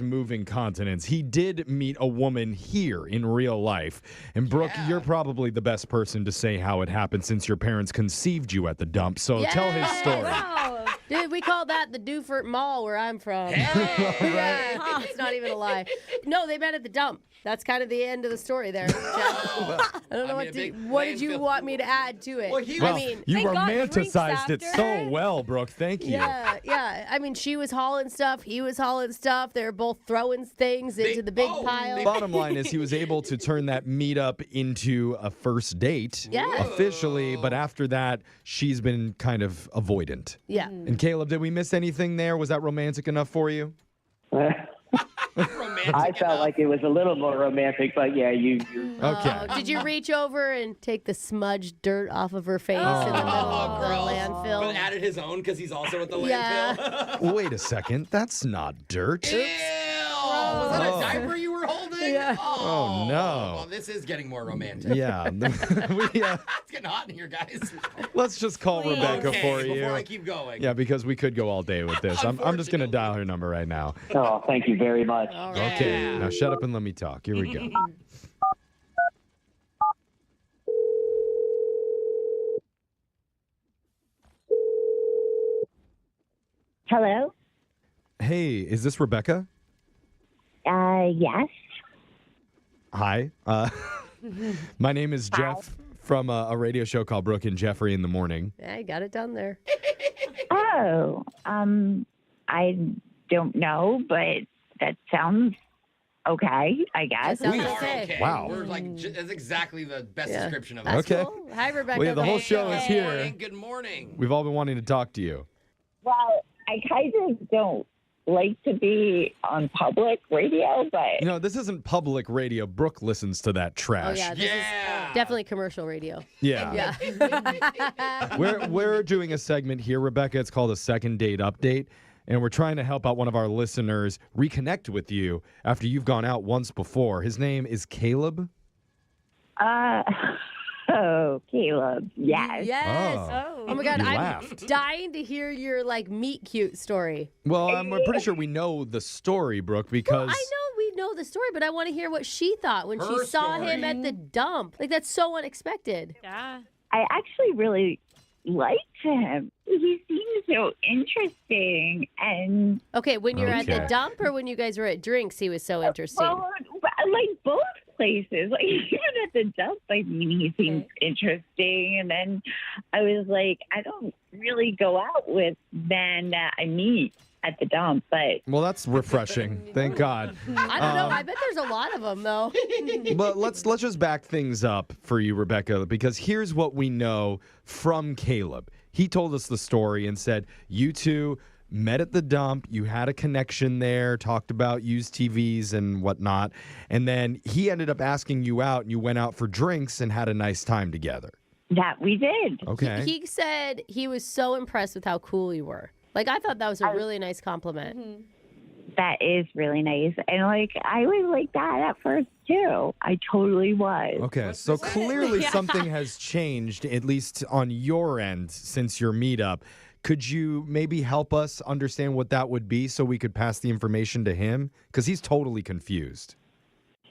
moving continents. He did meet a woman here in real life. And Brooke, you're probably the best person to say how it happened since your parents conceived you at the dump. So tell his story. Wow. Dude, we call that the Dufert Mall where I'm from. Right? It's not even a lie. No, they met at the dump. That's kind of the end of the story there, Jeff. I don't know what did you want me to add to it? Well, you romanticized it so well, Brooke. Thank you. Yeah. I mean, she was hauling stuff. He was hauling stuff. They were both throwing things into the big pile. Bottom line is he was able to turn that meetup into a first date officially, but after that, she's been kind of avoidant. Yeah. And Caleb, did we miss anything there? Was that romantic enough for you? I felt like it was a little more romantic, but yeah, you. Okay. Did you reach over and take the smudged dirt off of her face in the middle of the landfill? But added his own because he's also at the landfill. Wait a second. That's not dirt. Ew. Was that a diaper you were holding? Yeah. Oh, no. Well, this is getting more romantic. Yeah. It's getting hot in here, guys. Let's just call Rebecca for you. Before I keep going. Yeah, because we could go all day with this. I'm just going to dial her number right now. Oh, thank you very much. All right. Okay. Now shut up and let me talk. Here we go. Hello? Hey, is this Rebecca? Yes. Hi. My name is Jeff from a radio show called Brooke and Jeffrey in the Morning. Yeah, you got it done there. Oh, I don't know, but that sounds okay, I guess. That sounds We are okay. okay. Wow. We're like, that's exactly the best description of it. That's Okay. cool. Hi, Rebecca. Well, yeah, the whole show is here. Good morning. We've all been wanting to talk to you. Well, I kind of don't like to be on public radio, but You know, this isn't public radio. Brooke listens to that Oh, trash. yeah. This is definitely commercial radio. Yeah. Yeah. We're doing a segment here, Rebecca. It's called a second date update. And we're trying to help out one of our listeners reconnect with you after you've gone out once before. His name is Caleb. oh, Caleb, yes. Yes. Oh. Oh my God, You I'm laughed. dying to hear your meet cute story. Well, I'm pretty sure we know the story, Brooke, because... I know we know the story, but I want to hear what she thought when she Her saw him story. at the dump. Like, that's so unexpected. Yeah. I actually really liked him. He seemed so interesting, and Okay, when you're at the Okay. dump or when you guys were at drinks, he was so interesting. well, like both places. Like even at the dump, I mean, he seemed interesting. And then I was like, I don't really go out with men that I meet at the dump, but Well, that's refreshing. Thank God. I don't know. I bet there's a lot of them, though. But let's just back things up for you, Rebecca, because here's what we know from Caleb. He told us the story and said, you two met at the dump, you had a connection there, talked about used TVs and whatnot, and then he ended up asking you out, and you went out for drinks and had a nice time together. that we did. Okay. He said he was so impressed with how cool you were. Like, I thought that was a really nice compliment. That is really nice. And like I was like that at first too. I totally was. Okay, so clearly something has changed, at least on your end, since your meetup. Could you maybe help us understand what that would be so we could pass the information to him? Because he's totally confused.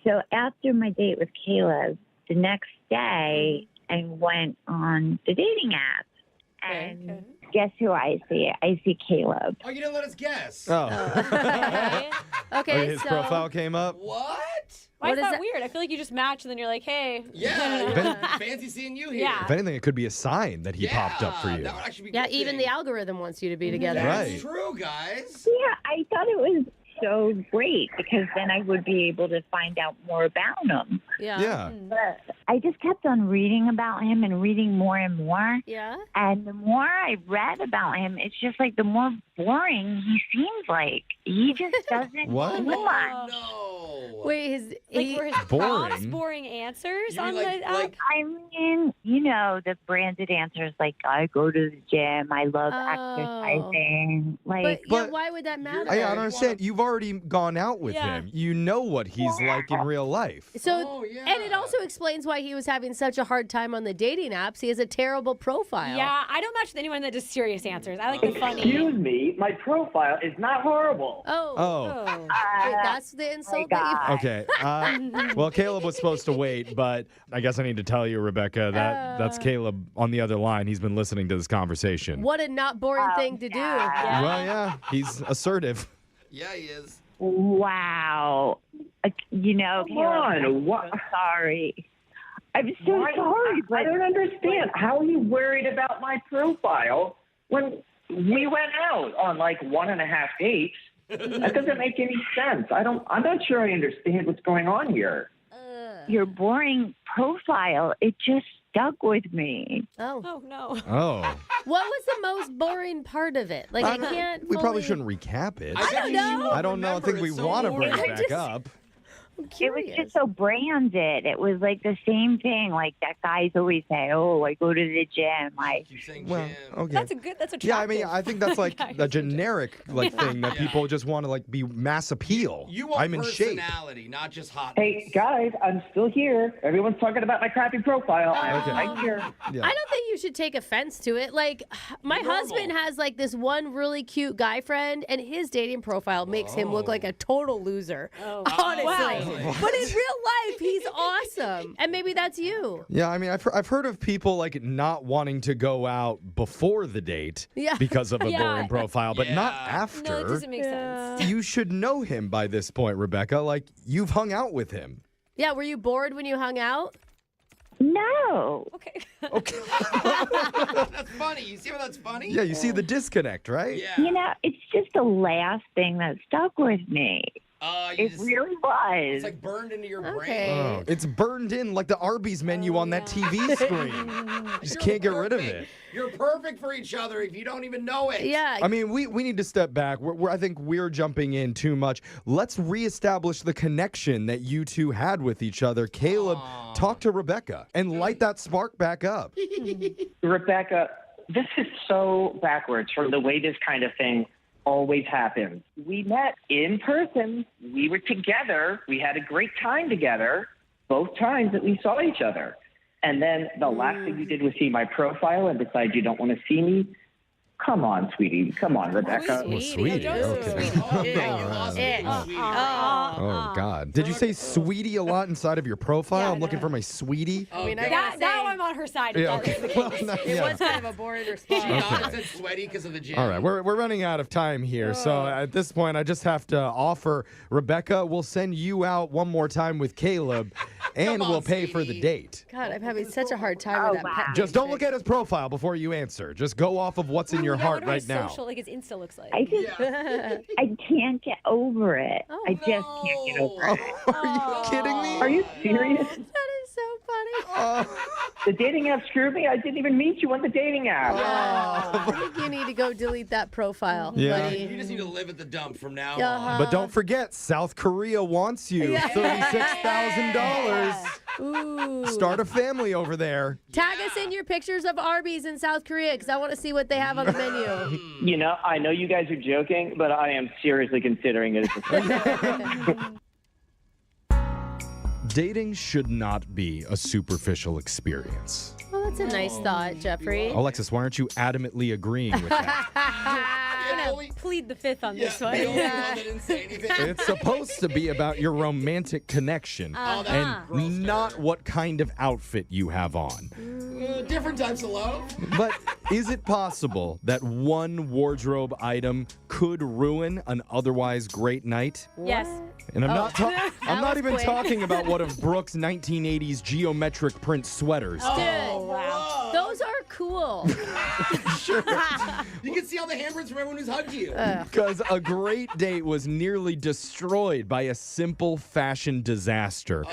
So after my date with Caleb, the next day I went on the dating app. And guess who I see? I see Caleb. Oh, you didn't let us guess. Oh. Okay, His so profile came up? What? Why What is is that that? weird? I feel like you just match and then you're like, hey. Yeah. Fancy seeing you here. Yeah. If anything, it could be a sign that he popped up for you. That would actually be yeah, good even thing. the algorithm wants you to be together. Right. That's true, guys. Yeah, I thought it was so great because then I would be able to find out more about him. Yeah. Yeah. But I just kept on reading about him and reading more and more. Yeah. And the more I read about him, it's just like the more boring he seems like. He just doesn't What? do much. No. Wait, Were his Boring. prompts boring answers You on mean the app? I mean, the branded answers like I go to the gym, I love exercising. Like, but why would that matter? I don't understand. You've already gone out with Yeah. him. You know what he's like in real life. So, Oh, yeah. and it also explains why he was having such a hard time on the dating apps. He has a terrible profile. Yeah, I don't match with anyone that does serious answers. I like the funny. Excuse me, my profile is not horrible. Oh. Oh. Wait, that's the insult that you. Okay. Well, Caleb was supposed to wait, but I guess I need to tell you, Rebecca, that's Caleb on the other line. He's been listening to this conversation. What a not boring thing to do. Yeah. Well, yeah, he's assertive. Yeah, he is. wow. Come on, what? I'm sorry. I'm so sorry, but I don't understand. How are you worried about my profile when we went out on like 1.5 dates? That doesn't make any sense. I'm not sure I understand what's going on here. your boring profile, it just stuck with me. Oh. Oh, no. Oh. What was the most boring part of it? Like, I can't. We probably fully- shouldn't recap it. I don't know. I don't know. I think we want to bring it back just- up. I'm It curious. was just so branded. It was like the same thing. Like that guys always say, "Oh, I go to the gym." Keep saying Well, Jim. okay. That's attractive. Yeah, I mean, I think that's like Yeah, a generic thing that people just want to like be mass appeal. You want I'm in shape. personality, not just hotness. Hey, guys, I'm still here. Everyone's talking about my crappy profile. I'm here. Yeah. I don't think you should take offense to it. Like, my Normal. husband has like this one really cute guy friend, and his dating profile makes him look like a total loser. Oh. Honestly. Wow. But in real life, he's awesome. And maybe that's you. Yeah, I mean, I've heard of people like not wanting to go out before the date Yeah. because of a Yeah. boring profile, but not Yeah. after. No, it doesn't make sense. You should know him by this point, Rebecca. Like, you've hung out with him. Yeah, were you bored when you hung out? No. Okay. Okay. That's funny. You see how that's funny? Yeah, you see the disconnect, right? Yeah. It's just the last thing that stuck with me. You It just- really was. It's like burned into your Okay. brain. Oh, it's burned in like the Arby's menu on that TV screen. You just can't get rid of it. You're perfect for each other if you don't even know it. Yeah. I mean, we need to step back. I think we're jumping in too much. Let's reestablish the connection that you two had with each other. Caleb, talk to Rebecca and light that spark back up. Rebecca, this is so backwards from the way this kind of thing always happens. We met in person. We were together. We had a great time together both times that we saw each other. And then the last thing you did was see my profile and decide you don't want to see me. Come on, sweetie. Come on, Rebecca. Well, sweetie. Okay. Oh, yeah, you lost me, sweetie. Oh, God. Did you say sweetie a lot inside of your profile? Yeah, I'm looking for my sweetie. Oh, mean, I God. got- Now I'm on her side. if Yeah, that is the okay. case. Well, no, It yeah. was kind of a boring She response. thought it said sweaty because of the gym. All right, we're running out of time here. So at this point, I just have to offer Rebecca, we'll send you out one more time with Caleb, and Come on, we'll pay for the sweetie. date. God, I'm having such a hard time with that. wow. pet Just don't peeve look at his profile before you answer. Just go off of what's in your Yeah, heart what do right his now. Social, like his Insta looks like. I just, Yeah. I can't get over it. Oh, I just can't get over it. Are you kidding me? Are you serious? That is so funny. The dating app screwed me. I didn't even meet you on the dating app. I think you need to go delete that profile, Yeah. buddy. You just need to live at the dump from now Uh-huh. on. But don't forget, South Korea wants you. Yeah. $36,000. Ooh. Start a family over there. Tag us in your pictures of Arby's in South Korea because I want to see what they have on the menu. You know, I know you guys are joking, but I am seriously considering it. Dating should not be a superficial experience. Well, that's a nice thought, Jeffrey. Alexis, why aren't you adamantly agreeing with that? I'm Yeah, gonna plead the fifth on yeah, this the one. only one that didn't say anything. It's supposed to be about your romantic connection that's and gross, not Kurt. what kind of outfit you have on. Different types of love. But is it possible that one wardrobe item could ruin an otherwise great night? Yes. And I'm not I'm not was even quick. talking about one of Brooke's 1980s geometric print sweaters. Dude, wow. those are cool. You can see all the handprints from everyone who's hugged you. Because a great date was nearly destroyed by a simple fashion disaster.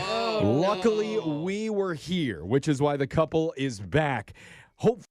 Luckily, we were here, which is why the couple is back. Hopefully.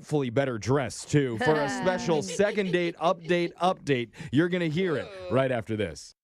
hopefully better dressed, too, for a special second date update. You're going to hear it right after this.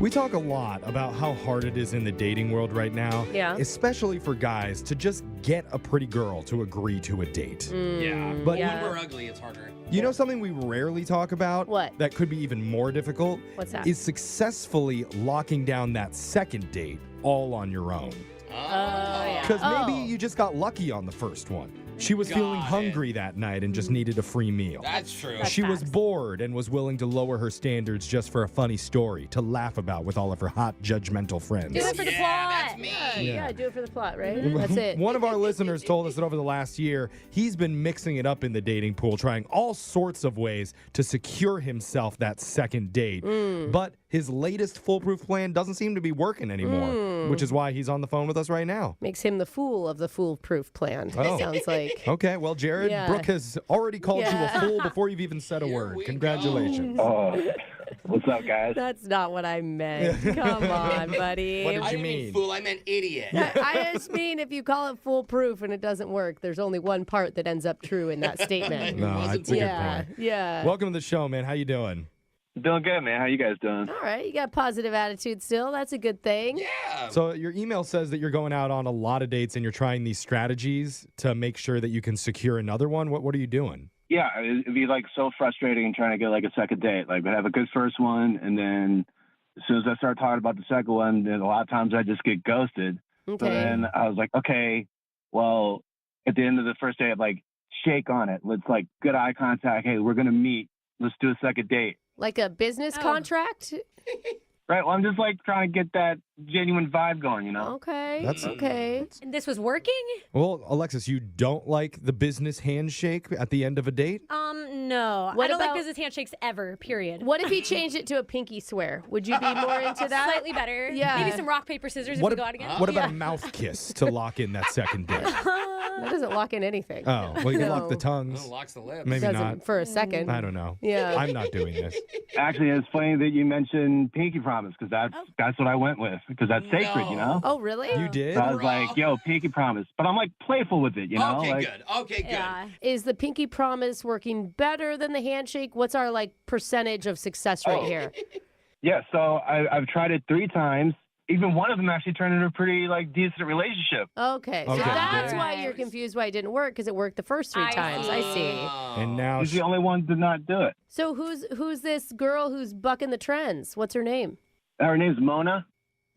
We talk a lot about how hard it is in the dating world right now, especially for guys to just get a pretty girl to agree to a date. Yeah. But when we're ugly, it's harder. you know something we rarely talk about? What? That could be even more difficult? What's that? Is successfully locking down that second date all on your own. yeah. Because maybe you just got lucky on the first one. She was feeling hungry that night and just needed a free meal. That's true. She was bored and was willing to lower her standards just for a funny story to laugh about with all of her hot, judgmental friends. Do it for the plot. That's me. Yeah, do it for the plot, right? That's it. One of our listeners told us that over the last year, he's been mixing it up in the dating pool, trying all sorts of ways to secure himself that second date. But his latest foolproof plan doesn't seem to be working anymore, which is why he's on the phone with us right now. Makes him the fool of the foolproof plan. Sounds like. Okay, well, Jared, Yeah. Brooke has already called you a fool before you've even said a word. we Congratulations. Oh, what's up, guys? That's not what I meant. Come on, buddy. What did I you didn't mean mean? fool, I meant idiot. I just mean if you call it foolproof and it doesn't work, there's only one part that ends up true in that statement. No, wasn't that's a good yeah, point. yeah. Welcome to the show, man. How you doing? Doing good, man. How you guys doing? All right, you got a positive attitude still. That's a good thing. Yeah. So your email says that you're going out on a lot of dates and you're trying these strategies to make sure that you can secure another one. What are you doing? Yeah, it'd be like so frustrating trying to get like a second date. Like, we have a good first one, and then as soon as I start talking about the second one, then a lot of times I just get ghosted. Okay. So then I was like, okay, well, at the end of the first day, I'm like, shake on it. Let's like good eye contact. Hey, we're gonna meet. Let's do a second date. Like a business contract? Right. Well, I'm just like trying to get that genuine vibe going, you know. Okay. That's- okay. And this was working? Well, Alexis, you don't like the business handshake at the end of a date? No. What I don't about- like business handshakes ever, period. What if he changed it to a pinky swear? Would you be more into that? Slightly better. Yeah. Maybe some rock, paper, scissors if What, we go out again. what about a mouth kiss to lock in that second date? That doesn't lock in anything. Oh, well, you can lock the No. tongues. Oh, locks the lips. Maybe Doesn't not. for a second. I don't know. Yeah. I'm not doing this. Actually, it's funny that you mentioned pinky promise because that's what I went with because that's sacred, you know. Oh, really? You did? So I was like, yo, pinky promise. But I'm like playful with it, you know? Okay, like, good. Okay, good. Yeah. Is the pinky promise working better than the handshake? What's our like percentage of success right here? Yeah, so I've tried it 3 times. Even one of them actually turned into a pretty like decent relationship. Okay, so Okay. that's Good. why you're confused why it didn't work because it worked the first 3 times. I see. And now He's the only one that did not do it. So who's this girl who's bucking the trends? What's her name? Her name's Mona.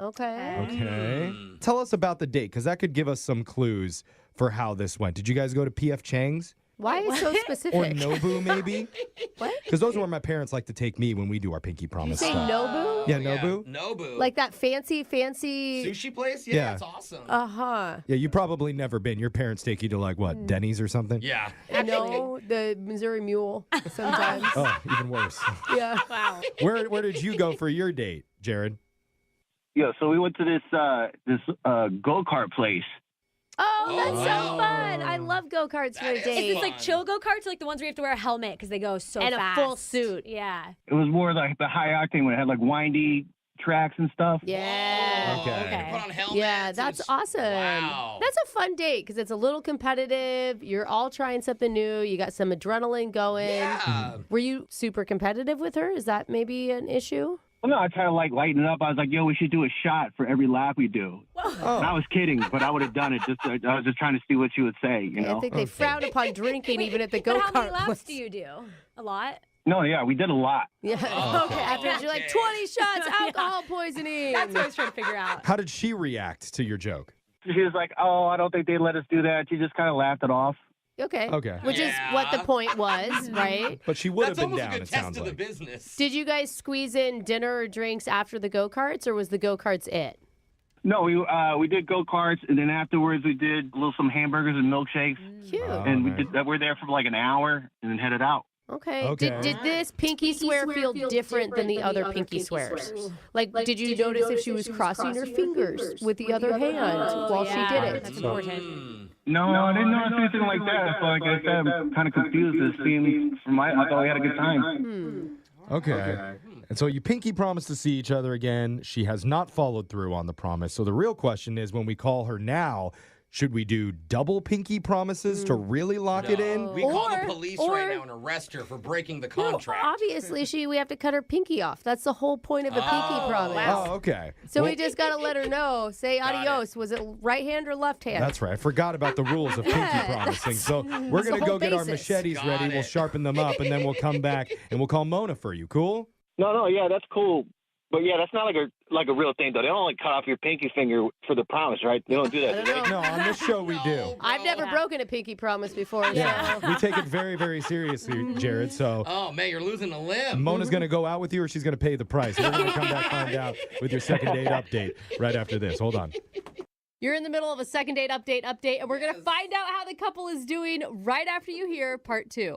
Okay. Okay. Tell us about the date, because that could give us some clues for how this went. Did you guys go to P.F. Chang's? Why is so Or specific? Nobu, maybe? What? Because those are where my parents like to take me when we do our pinky You promise say stuff. Nobu? Yeah, Nobu? Nobu. Like that fancy. sushi place? Yeah, Yeah. that's awesome. Uh-huh. Yeah, you probably never been. Your parents take you to like what, Denny's or something? yeah. No, the Missouri Mule sometimes. Oh, even worse. Yeah. Wow. Where did you go for your date, Jared? Yeah, so we went to this go-kart place. Oh, that's wow. so fun. I love go-karts for a That is date. Is this like chill go-karts, like the ones where you have to wear a helmet because they go so And a fast? full suit. Yeah. It was more like the high-octane one. It had like windy tracks and stuff. Yeah. Okay. Okay. Put on helmets. Yeah, and that's it's- awesome. Wow. That's a fun date because it's a little competitive. You're all trying something new. You got some adrenaline going. Yeah. Were you super competitive with her? Is that maybe an issue? Well, no, I tried to like lighten it up. I was like, yo, we should do a shot for every lap we do. And I was kidding, but I would have done it. I was just trying to see what she would say, you know? I think they frown upon drinking even at the But go-kart how many laps place. do you do? A lot? No, yeah, we did a lot. Yeah. Oh, Okay. After you're like okay. 20 shots, alcohol poisoning. That's what I was trying to figure out. How did she react to your joke? She was like, oh, I don't think they let us do that. She just kind of laughed it off. Okay. Okay. Which is what the point was, right? But she would That's have been almost down, a good it test sounds of the like. business. Did you guys squeeze in dinner or drinks after the go-karts, or was the go-karts it? No, we did go-karts, and then afterwards we did some hamburgers and milkshakes. Cute. Oh, And we man. did that. We're there for like an hour and then headed out. Okay. Okay. Did this pinky swear feel different than the other pinky swears? Like, did you notice if she was crossing her fingers with the other hand while she did it? That's important. No, I didn't notice anything like that. So like I said, I'm kind of confused. It seemed I thought we had a good time. Okay. And so you pinky promised to see each other again. She has not followed through on the promise. So the real question is, when we call her now, Should we do double pinky promises to really lock it in? We call Or- the police or- right now and arrest her for breaking the No, contract. obviously, we have to cut her pinky off. That's the whole point of a pinky promise. Oh, okay. So Well, we just got to let her know. Say adios. Was it right hand or left hand? That's right. I forgot about the rules of pinky promising. So we're It's the going to go whole get our basis. machetes Got ready. it. We'll sharpen them up, and then we'll come back and we'll call Mona for you. Cool? No, yeah, that's cool. But yeah, that's not like a real thing though. They don't like cut off your pinky finger for the promise, right? They don't do that. do they? No, on this show we do. No, I've bro. never broken a pinky promise before. Yeah, So. we take it very, very seriously, Jared. So Oh, man, you're losing a limb. Mona's going to go out with you or she's going to pay the price. We're going to come back find out with your second date update right after this. Hold on. You're in the middle of a second date update, and we're going to find out how the couple is doing right after you hear part 2.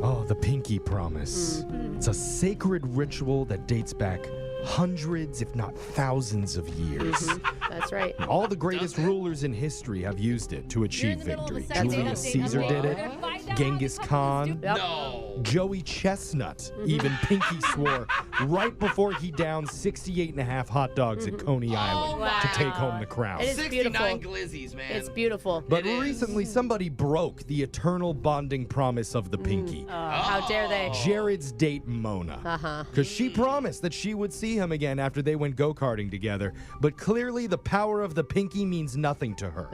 Oh, the pinky promise. It's a sacred ritual that dates back hundreds, if not thousands of years. That's right. All the greatest rulers in history have used it to You're achieve in the middle of a victory. second date Julius update. Caesar did We're it. gonna find out how Genghis the couple is Khan. doing- No. Joey Chestnut even pinky swore right before he downed 68 and a half hot dogs at Coney Island wow. to take home the crown. It is 69 beautiful. glizzies, man. It's beautiful. But It is. recently, somebody broke the eternal bonding promise of the pinky. How dare they? Jared's date, Mona. Uh-huh. Because she promised that she would see him again after they went go-karting together. But clearly, the power of the pinky means nothing to her.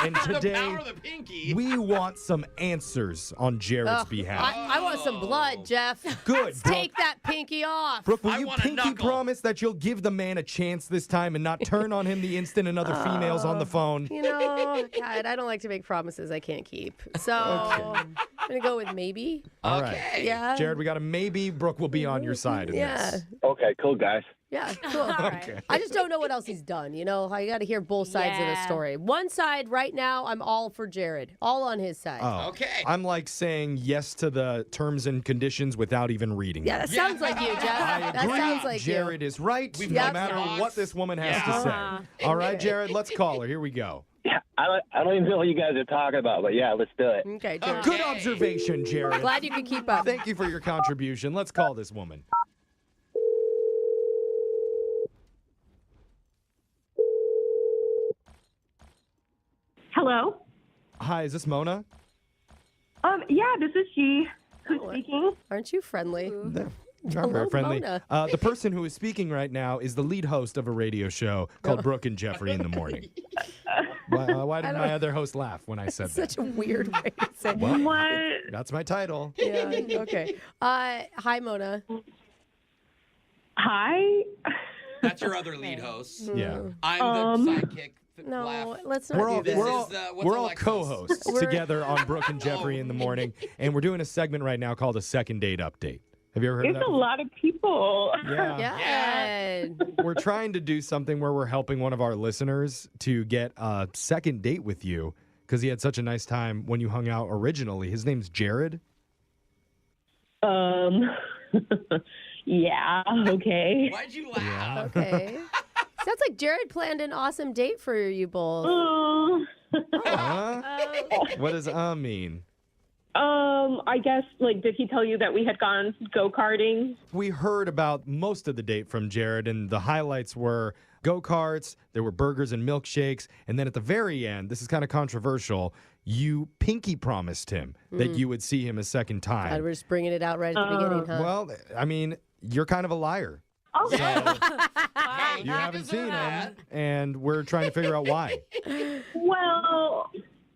And the today, power of the pinky. we want some answers on Jared's behalf. I want some blood, Jeff. Good, Let's Brooke. take that pinky off. Brooke, will I you want a pinky knuckle. promise that you'll give the man a chance this time and not turn on him the instant another female's on the phone? You know, God, I don't like to make promises I can't keep. So I'm going to go with maybe. All right. Okay. Yeah. Jared, we got a maybe. Brooke will be on your side in Yeah. this. Okay, cool, guys. Yeah, cool. Okay. I just don't know what else he's done. You know, I got to hear both sides of the Yeah. story. One side right now, I'm all for Jared, all on his side. Oh. Okay. I'm like saying yes to the terms and conditions without even reading Yeah, them. that sounds like you, Jeff. I That agree. sounds like Jared you. is right, We've no got matter thoughts. what this woman has Yeah. to Uh-huh. say. All right, Jared, let's call her. Here we go. Yeah, I don't even know what you guys are talking about, but yeah, let's do it. Okay, Jared. Good observation, Jared. Glad you could keep up. Thank you for your contribution. Let's call this woman. Hello. Hi, is this Mona? Yeah, this is she. Who's Oh, speaking? Aren't you friendly? Not Hello, very friendly. Mona. The person who is speaking right now is the lead host of a radio show called Brooke and Jeffrey in the Morning. Why did my other host laugh when I said that? Such a weird way to say. Well, What? that's my title. Yeah. Okay. Hi, Mona. Hi. That's your other lead host. Yeah. I'm the sidekick. No, Laugh. let's not We're do all, this. we're This all, is, what's we're all Alexis? co-hosts We're- together on Brooke and Jeffrey in the Morning, and we're doing a segment right now called a second date update. Have you ever heard It's of that? a lot of people. Yeah. Yeah. We're trying to do something where we're helping one of our listeners to get a second date with you because he had such a nice time when you hung out originally. His name's Jared. Yeah, okay. Why'd you laugh? Okay. Sounds like Jared planned an awesome date for you both. Huh? What does mean? I guess, like, did he tell you that we had gone go-karting? We heard about most of the date from Jared, and the highlights were go-karts, there were burgers and milkshakes, and then at the very end, this is kind of controversial, you pinky promised him that you would see him a second God, time. we're just bringing it out right at the beginning, huh? Well, I mean, you're kind of a liar. Okay. Hey, You haven't deserve seen that. him, and we're trying to figure out why. Well,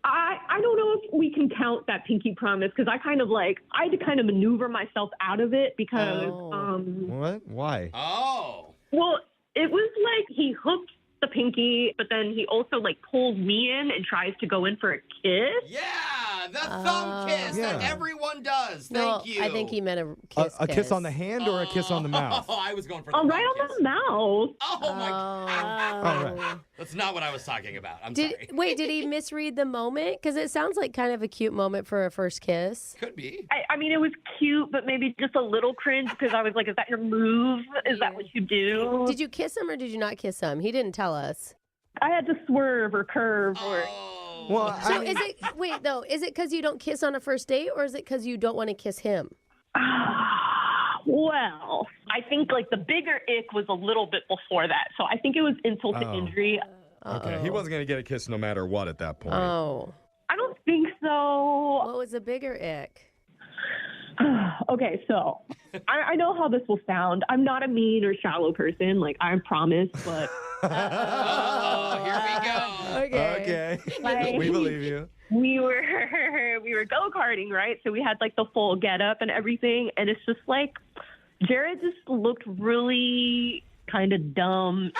I don't know if we can count that pinky promise because I had to kind of maneuver myself out of it because, Oh. What? Why? Oh. well, it was like he hooked the pinky, but then he also like pulls me in and tries to go in for a kiss. Yeah, the thumb kiss that Yeah. everyone does. No, Thank you. I think he meant a kiss. A kiss on the hand or a kiss on the mouth? Oh, I was going for the Oh, thumb right on kiss. the mouth. Oh my god. All right. That's not what I was talking about. I'm Did sorry. wait? Did he misread the moment? Because it sounds like kind of a cute moment for a first kiss. Could be. I mean, it was cute, but maybe just a little cringe because I was like, is that your move? Is that what you do? Did you kiss him or did you not kiss him? He didn't tell us. I had to swerve or curve or. Oh. Well, So I mean, is it wait though? Is it because you don't kiss on a first date or is it because you don't want to kiss him? Well, I think like the bigger ick was a little bit before that. So I think it was insult to Oh. injury. Okay, he wasn't going to get a kiss no matter what at that point. Oh. I don't think so. What was a bigger ick? Okay, so I know how this will sound. I'm not a mean or shallow person, like I promise, but Oh, here we go. Okay. Like- We believe you. we were go-karting, right? So we had like the full get-up and everything, and it's just like Jared just looked really kind of dumb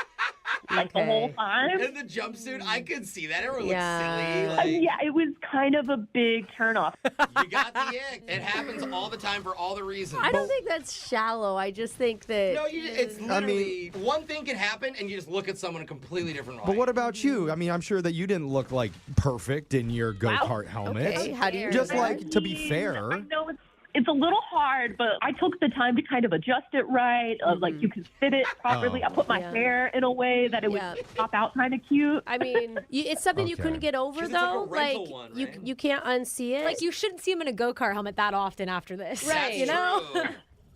like the whole time. And the jumpsuit, I could see that. Everyone Yeah. looks silly. Like, Yeah, it was kind of a big turnoff. you got the ick. It happens all the time for all the reasons. I don't think that's shallow. I just think that. No, it's literally one thing can happen, and you just look at someone a completely different way. But what about you? I mean, I'm sure that you didn't look like perfect in your go-kart helmet. Okay, how do you Just do that? like, to be fair. I know it's a little hard, but I took the time to kind of adjust it right. Like you can fit it properly. Oh. I put my Yeah. hair in a way that it would Yeah. pop out kind of cute. I mean, it's something you Okay. couldn't get over, 'Cause it's like a though. rental one, you right? you can't unsee it. Like, you shouldn't see him in a go-kart helmet that often after this. Right. You know? True.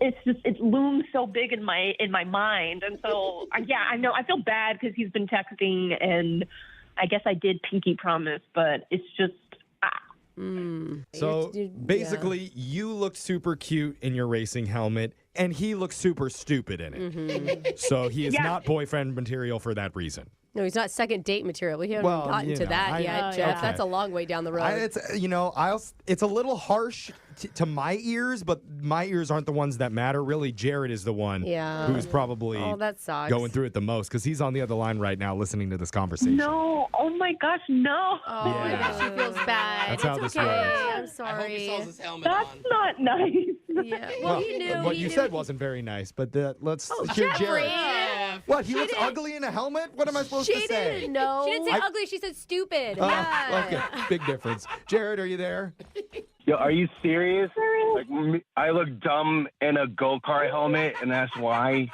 It's just it looms so big in my mind, and so yeah, I know I feel bad because he's been texting, and I guess I did pinky promise, but it's just. So Yeah. basically, you looked super cute in your racing helmet, and he looked super stupid in it. Mm-hmm. So he is Yeah. not boyfriend material for that reason. No, he's not second date material. We haven't Well, gotten you to know, that I- yet, Oh, Jeff. yeah. That's a long way down the road. It's a little harsh to my ears, but my ears aren't the ones that matter. Really, Jared is the one Yeah. who's probably Oh, that sucks. going through it the most because he's on the other line right now listening to this conversation. No, oh my gosh, no. Oh, I Yeah. bet she feels bad. That's how It's this okay. works. I'm I hope sorry. he sells his helmet That's on. not nice. Yeah. Well, he knew. What he you knew. said wasn't very nice, but let's Oh, hear Jeffrey. Jared. What? He looks ugly in a helmet? What am I supposed She to say? didn't know. She didn't say ugly, she said stupid. Oh, okay, big difference. Jared, are you there? Yo, are you serious? Like, I look dumb in a go-kart helmet, and that's why?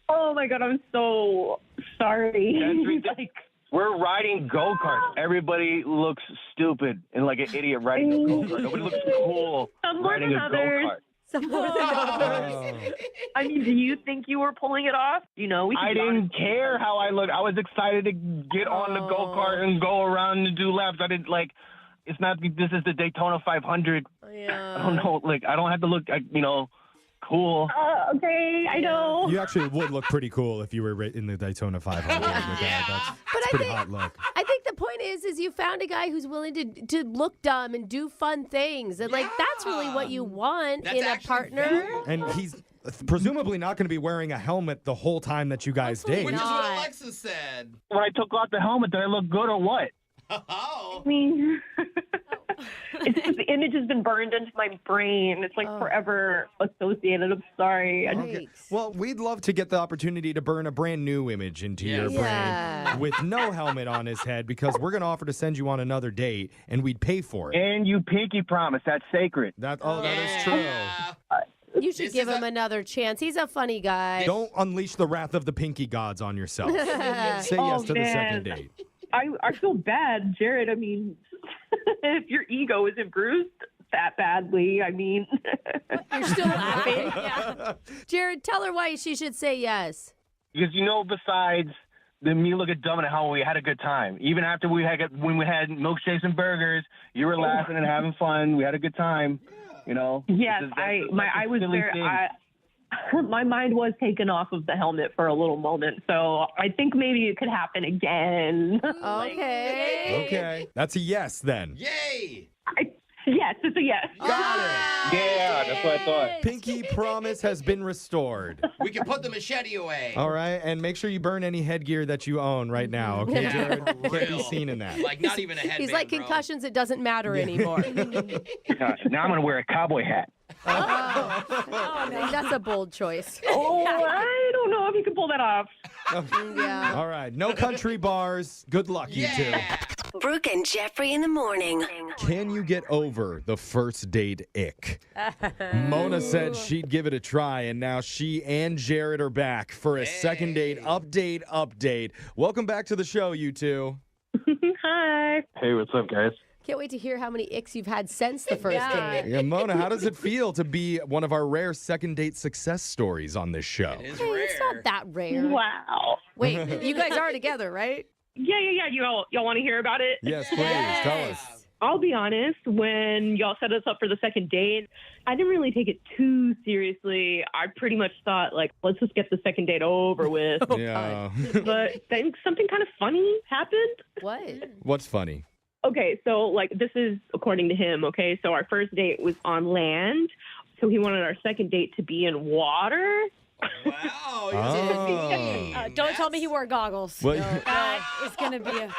Oh my god, I'm so sorry. That's ridiculous. Like, We're riding go-karts. Everybody looks stupid and like an idiot riding a go-kart. Nobody looks cool Some more riding than a others. go-kart. Some more than others. Oh. I mean, do you think you were pulling it off? You know, we I can didn't care how I looked. I was excited to get on the go-kart and go around and do laps. I didn't like. It's not. This is the Daytona 500. Yeah. I don't know. Like, I don't have to look. Cool. Okay, I know. You actually would look pretty cool if you were in the Daytona 500 with that. That's But a I pretty think- hot look. I think the point is you found a guy who's willing to look dumb and do fun things. And like that's really what you want That's in a actually partner. very- And he's presumably not going to be wearing a helmet the whole time that you guys date. Which is Not. what Alexis said. When I took off the helmet, did I look good or what? Oh. I mean, it's just the image has been burned into my brain. It's like forever associated. I'm sorry. Okay. Well, we'd love to get the opportunity to burn a brand new image into your Yeah. brain with no helmet on his head because we're going to offer to send you on another date and we'd pay for it. And you pinky promise. That's sacred. That is true. Yeah. You should This give is him another chance. He's a funny guy. Don't unleash the wrath of the pinky gods on yourself. Say yes to the second date. I feel bad, Jared. I mean, if your ego isn't bruised that badly, I mean, You're still laughing. Yeah. Jared, tell her why she should say yes. Because besides me looking dumb and how we had a good time. Even after when we had milkshakes and burgers, you were laughing and having fun. We had a good time. yes, That's I was silly there. thing. My mind was taken off of the helmet for a little moment, so I think maybe it could happen again. Okay. Okay. That's a yes then. Yay! Yes, it's a yes. Got it. Yeah, that's what I thought. Pinky promise has been restored. We can put the machete away. All right, and make sure you burn any headgear that you own right now, okay, Yeah. Jared? You can't be Real. seen in that. Like, not even a headband, He's like bro. concussions, it doesn't matter anymore. Now I'm going to wear a cowboy hat. That's a bold choice. Oh, I don't know if you can pull that off. Yeah. All right, no country bars. Good luck, you two. Yeah. Brooke and Jeffrey in the morning. Can you get over the first date ick? Mona said she'd give it a try, and now she and Jared are back for a second date update. Welcome back to the show, you two. Hi. Hey, what's up, guys? Can't wait to hear how many icks you've had since the first date. Yeah, Mona, how does it feel to be one of our rare second date success stories on this show? It is Hey, rare. it's not that rare. Wow. Wait, you guys are together, right? Y'all want to hear about it? Yes, please. Tell us. I'll be honest, when y'all set us up for the second date, I didn't really take it too seriously. I pretty much thought, like, let's just get the second date over with. Yeah. But then something kind of funny happened. What? What's funny? Okay, so, like, this is according to him, okay? So our first date was on land, so he wanted our second date to be in water. Wow. Don't tell me he wore goggles. Well, That is going to be a...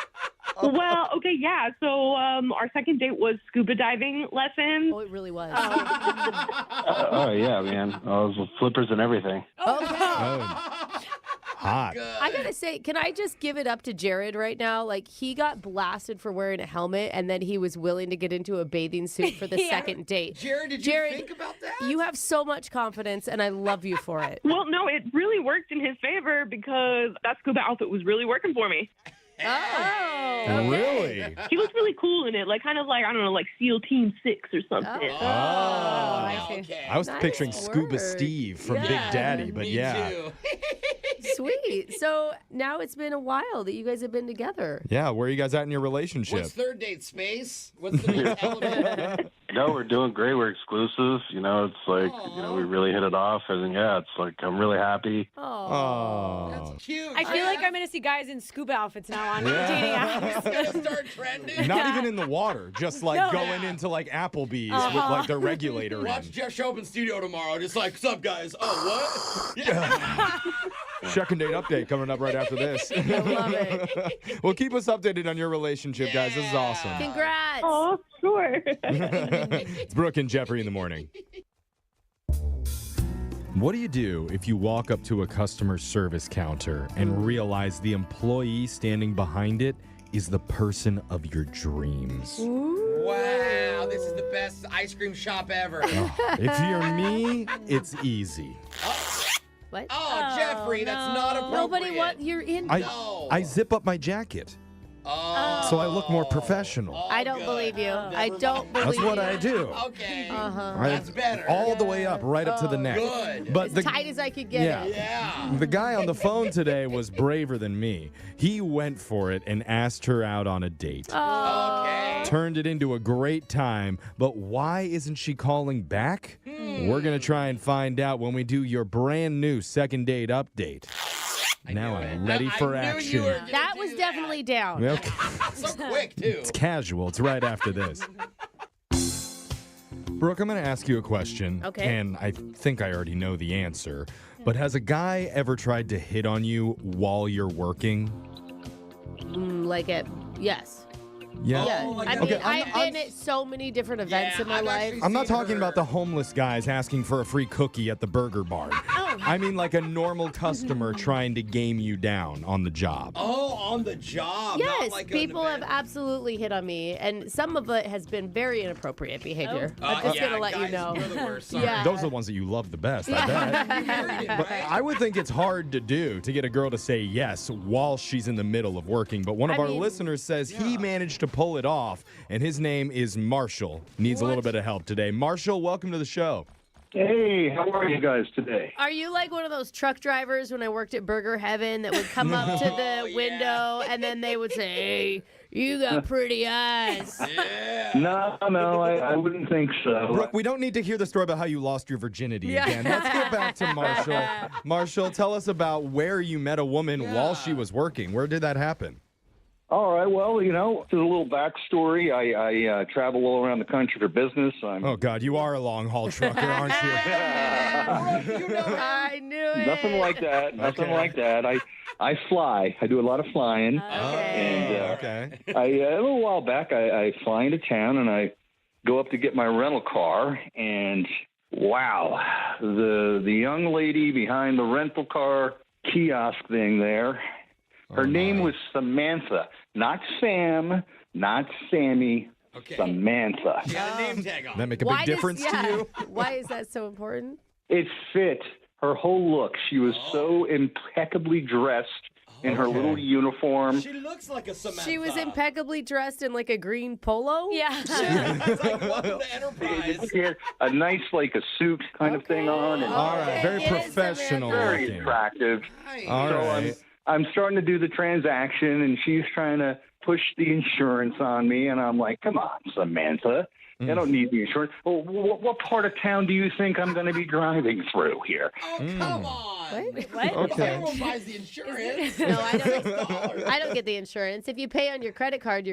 Well, okay, yeah. So our second date was scuba diving lessons. Oh, it really was. Oh, yeah, man. Those flippers and everything. hot. I gotta say, can I just give it up to Jared right now? Like, he got blasted for wearing a helmet, and then he was willing to get into a bathing suit for the second date. Jared, did you think about that? You have so much confidence, and I love you for it. Well, no, it really worked in his favor because that scuba outfit was really working for me. Oh, really? He looks really cool in it, like kind of like, I don't know, like SEAL Team 6 or something. Oh, I see. Okay. I was Nice picturing work. Scuba Steve from Big Yeah. Daddy, but Me yeah. too. Sweet. So now it's been a while that you guys have been together. Yeah, where are you guys at in your relationship? What's third date, space? What's the next element? No, we're doing great. We're exclusive. You know, it's like, we really hit it off. And yeah, it's like, I'm really happy. Oh. That's cute. I feel like I'm going to see guys in scuba outfits now on dating It's apps. gonna start trending. Not even in the water, just like No. going into like Applebee's with like their regulator Watch in. Jeff show up in studio tomorrow, just like, what's up, guys? Oh, what? Yeah. Second date update coming up right after this. I love it. Well, keep us updated on your relationship, guys. This is awesome. Congrats. Oh, sure. It's Brooke and Jeffrey in the morning. What do you do if you walk up to a customer service counter and realize the employee standing behind it is the person of your dreams? Wow, this is the best ice cream shop ever. If you're me, it's easy. What? Oh, Jeffrey, that's not appropriate. Nobody what you're in. No. I zip up my jacket, Oh. so I look more professional. I don't believe you. I don't believe That's what you. I do. Okay. That's better. All the way up, right up to the neck. Good. But As the tight as I could get Yeah. it. Yeah. The guy on the phone today was braver than me. He went for it and asked her out on a date. Okay. Turned it into a great time, but why isn't she calling back? We're going to try and find out when we do your brand new second date update. Now I'm ready for I knew action. you were gonna That do was definitely down. Well, so quick, too. it's casual. It's right after this. Brooke, I'm going to ask you a question. Okay. And I think I already know the answer. But has a guy ever tried to hit on you while you're working? Yes. Yeah. Yeah. like I that. mean, Okay, I'm- I've been at so many different events Yeah, in my I've life. actually I'm not seen talking her. about the homeless guys asking for a free cookie at the burger bar. I mean like a normal customer trying to game you down on the job. Oh, on the job. Yes, not like people an have event. absolutely hit on me, and some of it has been very inappropriate behavior. I'm just yeah, gonna let you guys, know. You're the worst. Sorry. Yeah. Those are the ones that you love the best, I bet. You married him, But right? I would think it's hard to do to get a girl to say yes while she's in the middle of working. But one of I our mean- listeners says he managed to pull it off, and his name is Marshall. Needs a little bit of help today. Marshall, welcome to the show. Hey, how are you guys today? Are you like one of those truck drivers when I worked at Burger Heaven that would come up to the window and then they would say, "Hey, you got pretty eyes." No, I wouldn't think so. Brooke, we don't need to hear the story about how you lost your virginity again. Let's get back to Marshall. Marshall, tell us about where you met a woman while she was working. Where did that happen? All right, well, to the little backstory, I travel all around the country for business. Oh, God, you are a long-haul trucker, aren't you? I knew it. Nothing like that. Nothing like that. I fly. I do a lot of flying. Okay. And a little while back, I fly into town and I go up to get my rental car, and wow, the young lady behind the rental car kiosk thing there. Her name was Samantha, not Sam, not Sammy, Samantha. She had a name tag on. That make a big difference to you? Why is that so important? It fit her whole look. She was so impeccably dressed in her little uniform. She looks like a Samantha. She was impeccably dressed in like a green polo. Yeah. It's like, welcome to Enterprise. She had a nice, like a suit kind of thing on. And All right, very professional very looking. attractive. All So right. I'm starting to do the transaction, and she's trying to push the insurance on me, and I'm like, come on, Samantha. I don't need the insurance. Well, what part of town do you think I'm going to be driving through here? Oh, come on. What? Okay. Everyone buys the insurance. No, I don't get the insurance. If you pay on your credit card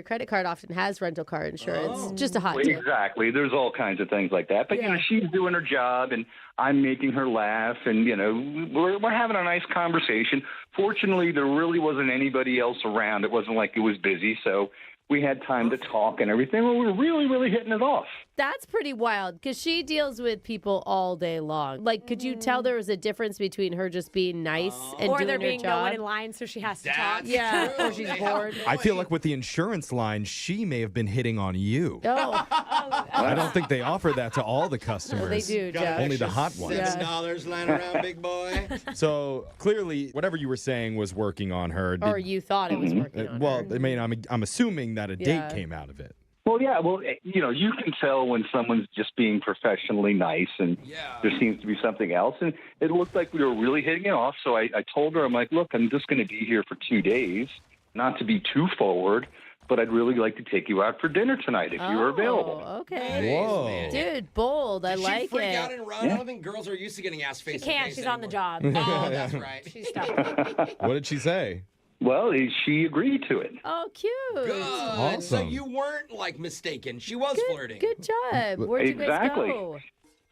often has rental car insurance. Just a hot tip. Exactly. There's all kinds of things like that. But, you know, she's doing her job, and I'm making her laugh, and, you know, we're having a nice conversation. Fortunately, there really wasn't anybody else around. It wasn't like it was busy, so we had time to talk and everything. Well, we were really, really hitting it off. That's pretty wild because she deals with people all day long. Like, could you tell there was a difference between her just being nice and or doing there her being no job? one in line, so she has to talk. Yeah, true. or she's bored. I feel like with the insurance line, she may have been hitting on you. Oh, I don't think they offer that to all the customers. they do, Jeff. Only the hot ones. $7 lying around, big boy. So clearly, whatever you were saying was working on her. Or you thought it was working on well, her. I mean, I'm assuming that a date Yeah. came out of it. Well, yeah. Well, you know, you can tell when someone's just being professionally nice, and there seems to be something else. And it looked like we were really hitting it off. So I told her, I'm like, look, I'm just going to be here for 2 days, not to be too forward, but I'd really like to take you out for dinner tonight if you were available. Okay. Whoa. Dude, bold. I Did like she freak it. out and run? I don't think girls are used to getting asked face She to can't. face She's on the anymore. job. Oh, that's right. She's stuck. What did she say? Well, she agreed to it. Oh, cute. Good. Awesome. So you weren't like mistaken. She was flirting. Good job. Where'd you guys Exactly. go?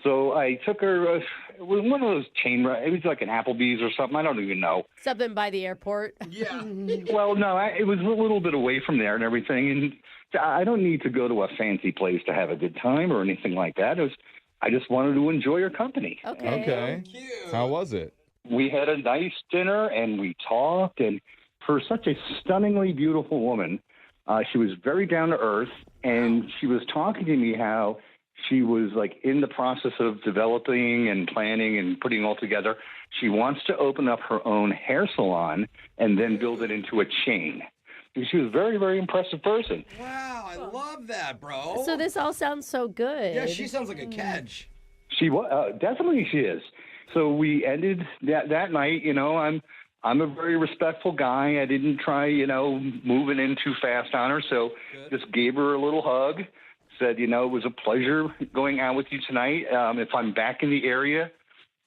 So I took her. It was one of those chain. It was like an Applebee's or something. I don't even know. Something by the airport. Yeah. Well, no, it was a little bit away from there and everything. And I don't need to go to a fancy place to have a good time or anything like that. I just wanted to enjoy her company. Okay. Cute. How was it? We had a nice dinner and we talked. And for such a stunningly beautiful woman, she was very down to earth. And she was talking to me how she was like in the process of developing and planning and putting it all together. She wants to open up her own hair salon and then build it into a chain. She was a very, very impressive person. Wow, I love that, bro. So this all sounds so good. Yeah, she sounds like a catch. She was definitely she is. So we ended that night. You know, I'm a very respectful guy. I didn't try, you know, moving in too fast on her. So just gave her a little hug. Said, you know, it was a pleasure going out with you tonight. If I'm back in the area,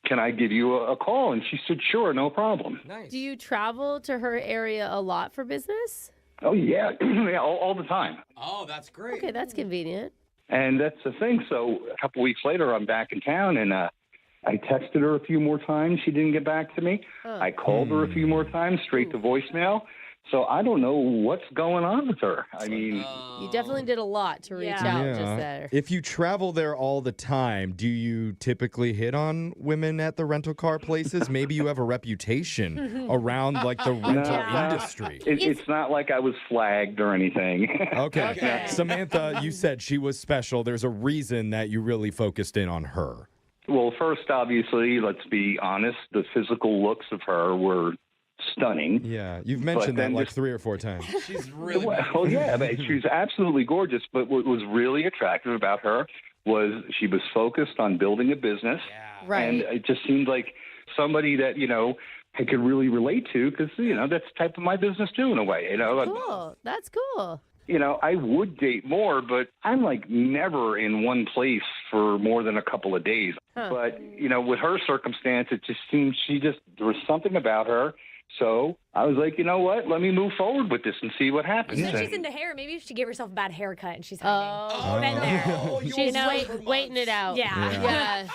can I give you a call? And she said, sure, no problem. Nice. Do you travel to her area a lot for business? Oh, yeah, yeah, all the time. Oh, that's great. Okay, that's convenient. And that's the thing. So a couple weeks later, I'm back in town, and I texted her a few more times. She didn't get back to me. I called her a few more times, straight to voicemail. So I don't know what's going on with her. I mean, You definitely did a lot to reach out just there. If you travel there all the time, do you typically hit on women at the rental car places? Maybe you have a reputation around like the rental industry. It's not like I was flagged or anything. Okay. Samantha, you said she was special. There's a reason that you really focused in on her. Well, first, obviously, let's be honest, the physical looks of her were stunning. Yeah, you've mentioned that like 3 or 4 times. She's really Well, yeah, but she's absolutely gorgeous. But what was really attractive about her was she was focused on building a business. Right. And it just seemed like somebody that, you know, I could really relate to because, you know, that's the type of my business too, in a way. You know, Cool. That's cool. you know, I would date more, but I'm like never in one place for more than a couple of days. But, you know, with her circumstance, it just seemed there was something about her. So I was like, you know what? Let me move forward with this and see what happens. Since she's into hair, maybe she gave herself a bad haircut and she's hiding. Been there. She's waiting it out. Yeah.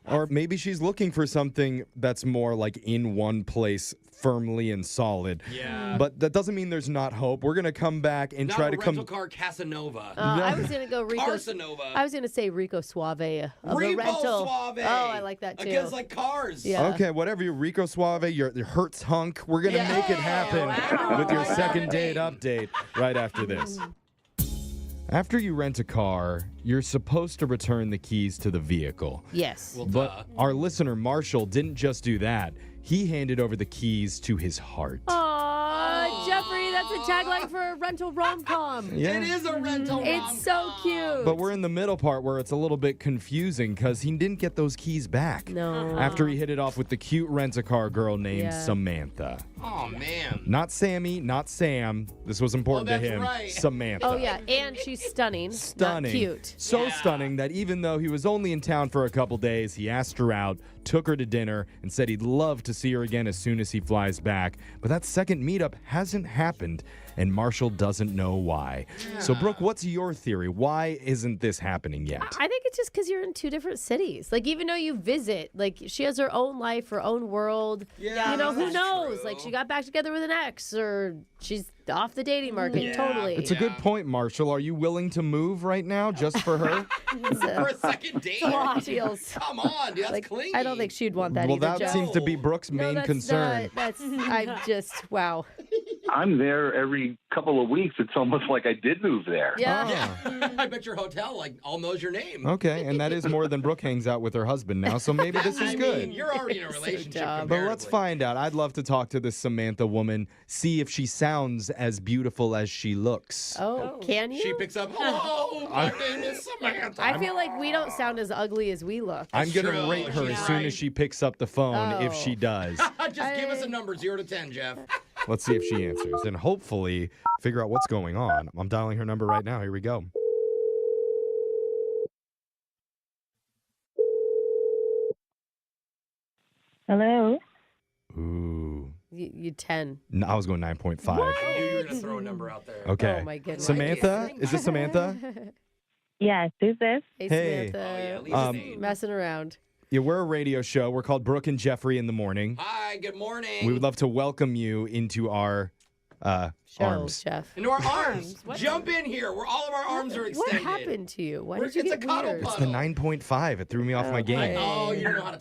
Or maybe she's looking for something that's more like in one place, firmly and solid. Yeah. But that doesn't mean there's not hope. We're going to come back and Not try a to come. rental car Casanova. I was going to go Rico. Carcinova. I was going to say Rico Suave of the Repo rental. Suave. Oh, I like that too. Against like cars. Yeah. Okay, whatever your Rico Suave, your Hertz hunk, we're going to make it happen with your second date update right after this. After you rent a car, you're supposed to return the keys to the vehicle. Yes. Well, But our listener, Marshall, didn't just do that. He handed over the keys to his heart. Aw, Jeffrey, that's a tagline for a rental rom-com. Yeah. It is a rental It's so cute. But we're in the middle part where it's a little bit confusing because he didn't get those keys back. No. After he hit it off with the cute rent-a-car girl named Samantha. Oh, man. Not Sammy, not Sam. This was important to that's him. right. Samantha. Oh, yeah. And she's stunning. Stunning. Not cute. So stunning that even though he was only in town for a couple days, he asked her out, took her to dinner, and said he'd love to see her again as soon as he flies back. But that second meetup hasn't happened, and Marshall doesn't know why. So, Brooke, what's your theory? Why isn't this happening yet? I think it's just because you're in two different cities. Like, even though you visit, like, she has her own life, her own world. Yeah, you know, who that's knows? true. Like, she got back together with an ex, or she's off the dating market. Yeah. Totally. It's a good point, Marshall. Are you willing to move right now just for her? For a second date? Feels. Come on, dude. That's Like, clingy. I don't think she'd want that Well, either, that Jeff. seems to be Brooke's No, main that's concern. not- that's, I'm just, wow. I'm there every couple of weeks. It's almost like I did move there. Yeah. Yeah. I bet your hotel, like, all knows your name. Okay, and that is more than Brooke hangs out with her husband now, so maybe this is I good. mean, you're already in a relationship. dumb. But let's comparatively. find out. I'd love to talk to this Samantha woman, see if she sounds as beautiful as she looks. Oh, can you? She picks up, hello, my name is Samantha. I feel like we don't sound as ugly as we look. I'm going to true. rate her She's as soon right. as she picks up the phone, if Oh. she does. Just give us a number, 0 to 10, Jeff. Let's see if she answers, and hopefully figure out what's going on. I'm dialing her number right now. Here we go. Hello. Ooh. You 10. No, I was going 9.5. I knew you were going to throw a number out there. Okay. Oh, my goodness. Samantha? Is this Samantha? Yes, who's this? Hey, Hey. Samantha. Oh, yeah, Lisa Um, Dane. Messing around. Yeah, we're a radio show. We're called Brooke and Jeffrey in the Morning. Hi, good morning. We would love to welcome you into our Show, arms. Jeff. Into our arms. Jump in here where all of our arms are What extended. happened to you? Why We're- did you it's get a cuddle weird? It's the 9.5. It threw me off my game. Oh, you don't know how to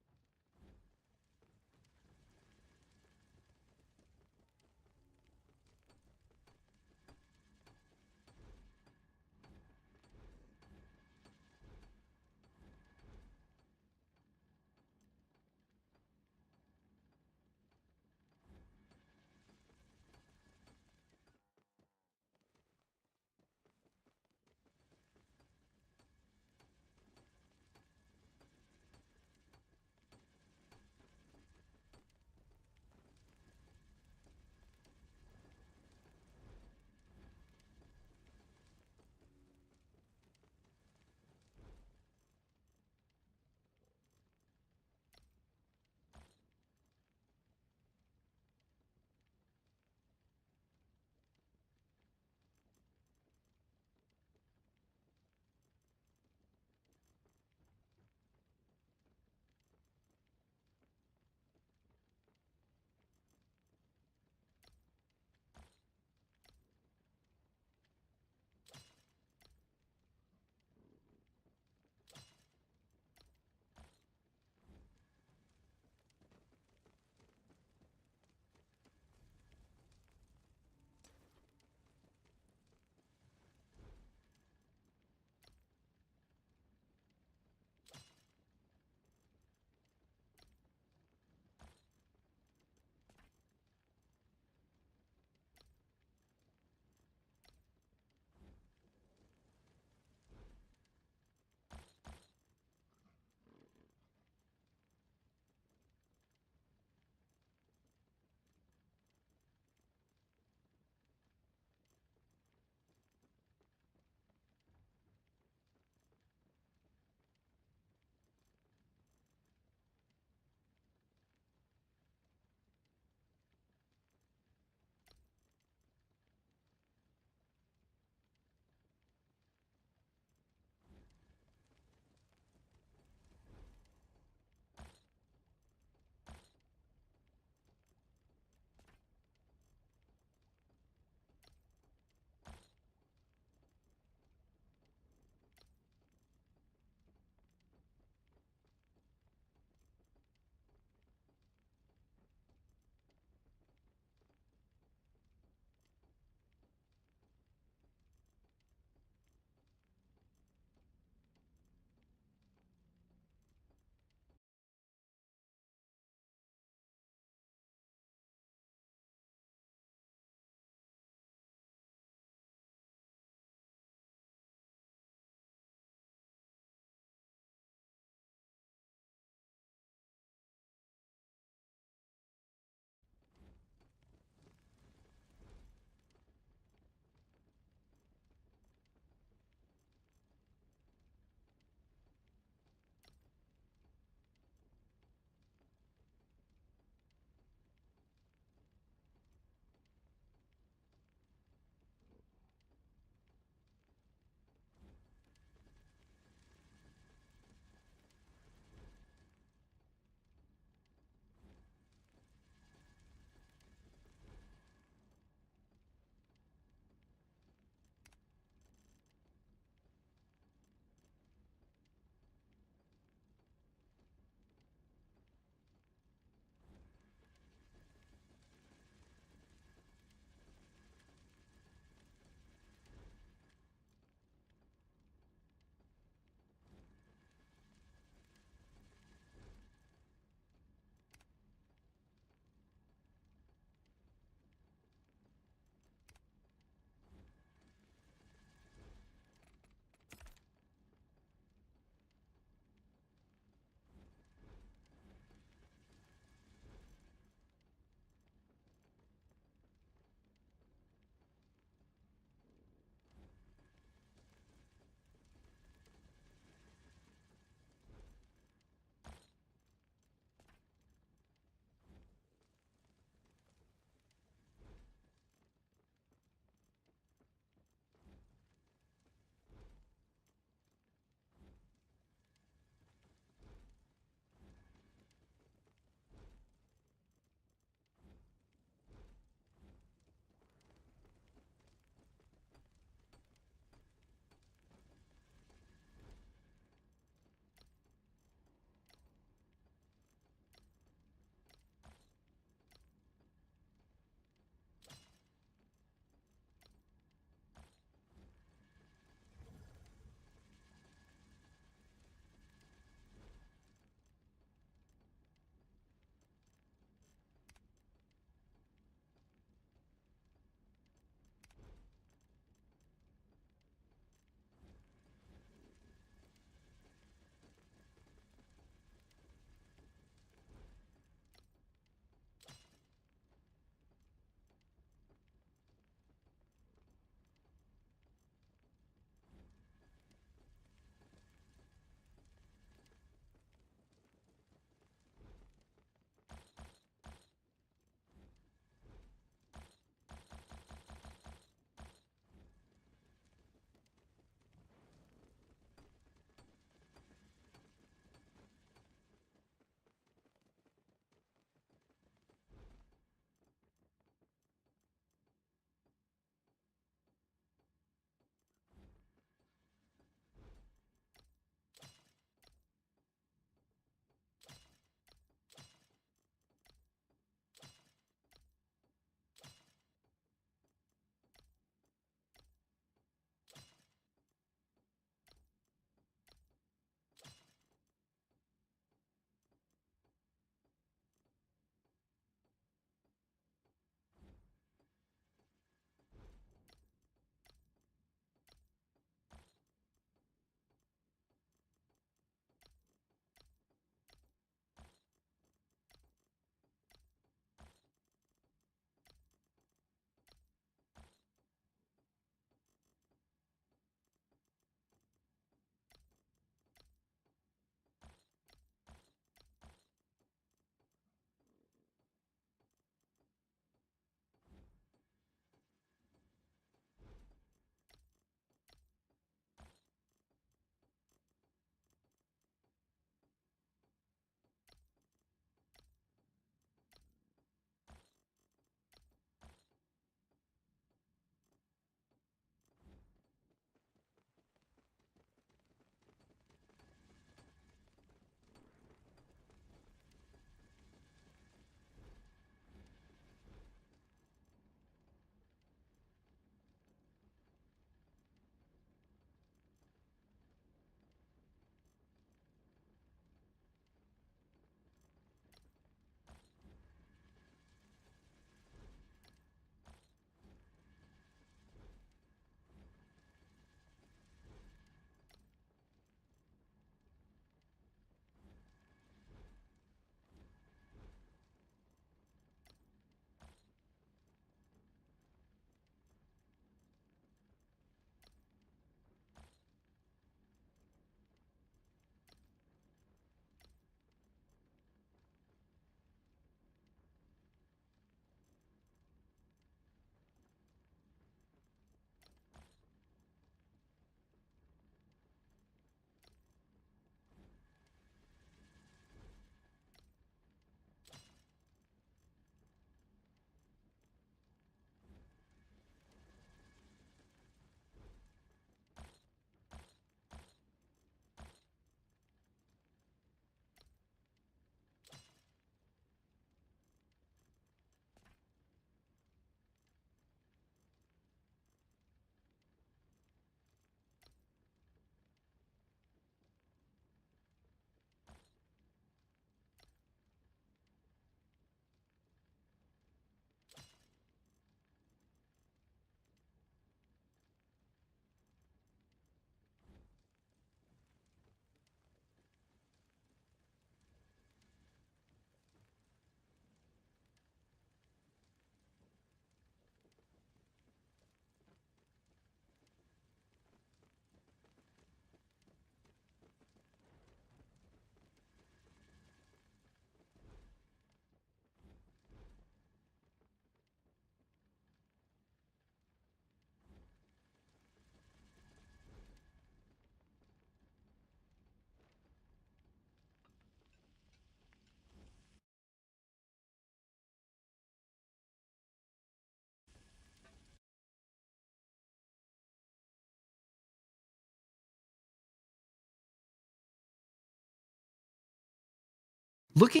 looking